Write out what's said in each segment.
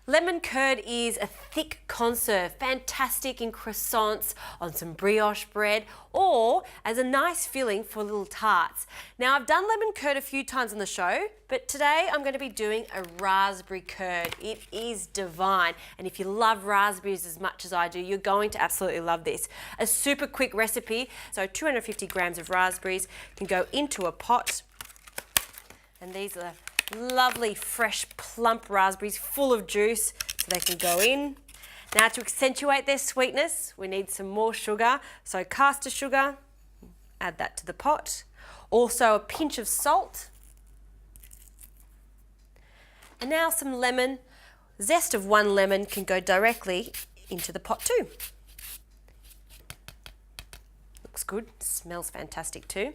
Lemon curd is a thick conserve, fantastic in croissants, on some brioche bread, or as a nice filling for little tarts. Now, I've done lemon curd a few times on the show, but today I'm going to be doing a raspberry curd. It is divine, and if you love raspberries as much as I do, you're going to absolutely love this. A super quick recipe, so 250 grams of raspberries can go into a pot, and these are lovely, fresh, plump raspberries full of juice, so they can go in. Now, to accentuate their sweetness, we need some more sugar. So caster sugar, add that to the pot. Also a pinch of salt. And now some lemon. Zest of one lemon can go directly into the pot too. Looks good, smells fantastic too.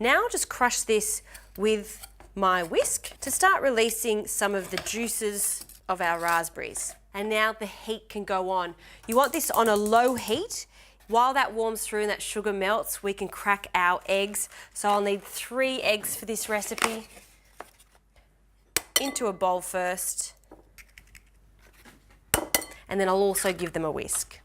Now I'll just crush this with my whisk to start releasing some of the juices of our raspberries. And now the heat can go on. You want this on a low heat. While that warms through and that sugar melts, we can crack our eggs. So I'll need 3 eggs for this recipe. Into a bowl first. And then I'll also give them a whisk.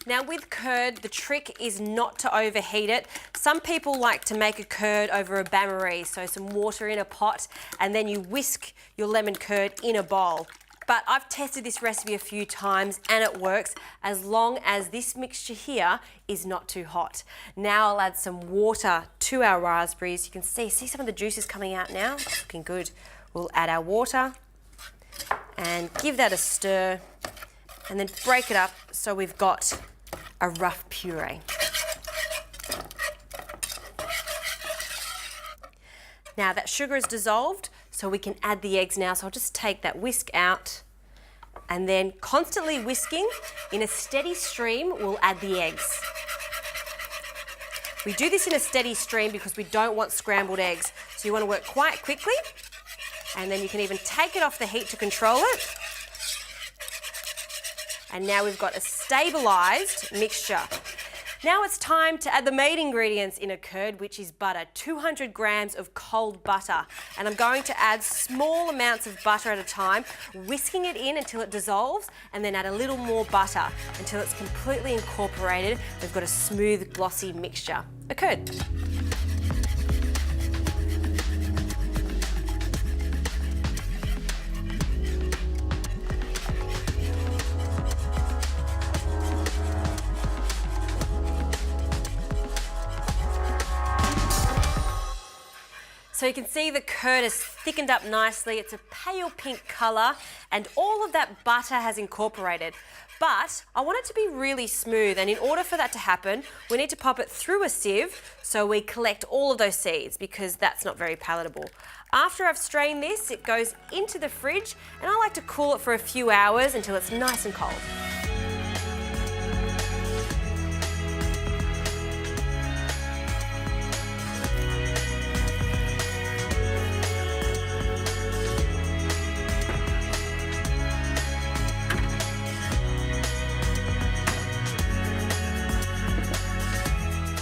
Now with curd, the trick is not to overheat it. Some people like to make a curd over a bain-marie, so some water in a pot, and then you whisk your lemon curd in a bowl. But I've tested this recipe a few times and it works as long as this mixture here is not too hot. Now I'll add some water to our raspberries. You can see some of the juices coming out now. It's looking good. We'll add our water and give that a stir and then break it up so we've got a rough puree. Now that sugar is dissolved, so we can add the eggs now. So I'll just take that whisk out and then constantly whisking in a steady stream, we'll add the eggs. We do this in a steady stream because we don't want scrambled eggs. So you want to work quite quickly, and then you can even take it off the heat to control it. And now we've got a stabilised mixture. Now it's time to add the main ingredients in a curd, which is butter, 200 grams of cold butter. And I'm going to add small amounts of butter at a time, whisking it in until it dissolves, and then add a little more butter until it's completely incorporated. We've got a smooth, glossy mixture, a curd. So you can see the curd has thickened up nicely. It's a pale pink colour and all of that butter has incorporated. But I want it to be really smooth, and in order for that to happen, we need to pop it through a sieve so we collect all of those seeds, because that's not very palatable. After I've strained this, it goes into the fridge, and I like to cool it for a few hours until it's nice and cold.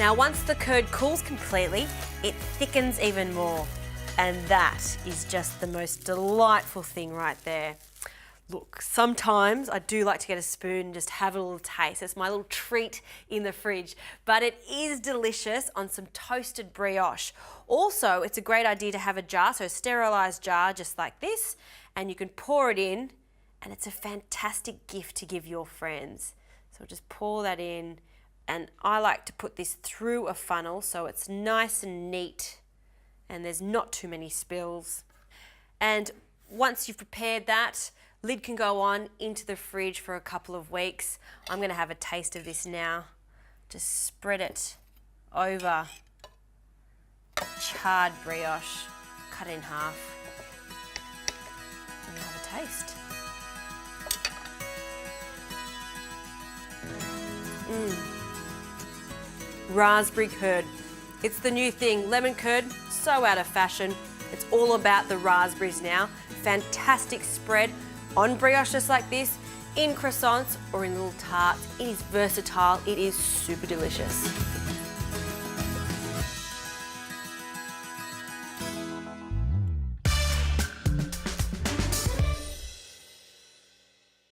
Now, once the curd cools completely, it thickens even more. And that is just the most delightful thing right there. Look, sometimes I do like to get a spoon and just have a little taste. It's my little treat in the fridge, but it is delicious on some toasted brioche. Also, it's a great idea to have a jar, so a sterilised jar just like this, and you can pour it in, and it's a fantastic gift to give your friends. So just pour that in. And I like to put this through a funnel so it's nice and neat and there's not too many spills. And once you've prepared that, lid can go on into the fridge for a couple of weeks. I'm going to have a taste of this now. Just spread it over charred brioche, cut it in half, and have a taste. Raspberry curd. It's the new thing. Lemon curd, so out of fashion. It's all about the raspberries now. Fantastic spread on brioche just like this, in croissants or in little tarts. It is versatile. It is super delicious.